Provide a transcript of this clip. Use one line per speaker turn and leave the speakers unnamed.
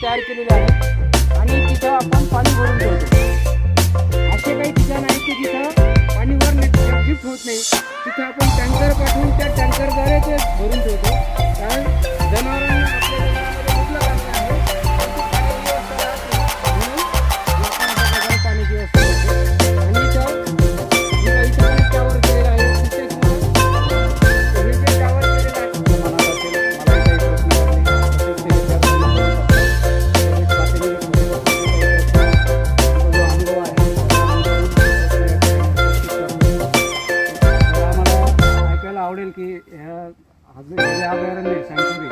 तयार केलेले आहेत आणि तिथं आपण पाणी भरून ठेवतो। असे काही ठिकाण आहेत की जिथं पाणी वर शिफ्ट होत नाही, तिथं आपण टँकर पाठवून त्या टँकरद्वारे ते भरून ठेवतो। कारण जनावरांना आपल्या जनावरांमध्ये मुबलक अन्न आहे, परंतु पाण्याची व्यवस्था नाही, म्हणून लोकांना सकाळी पाणी घेऊ असतो। आणि इथं टावर केलेला आहे, हे जे टावर केलेलं आहे मनात असेल, मला काही प्रश्न नाही असेल ते जो अनुभव आहे आम्हाला ऐकायला आवडेल की ह्या अभयारण्य सँक्च्युरी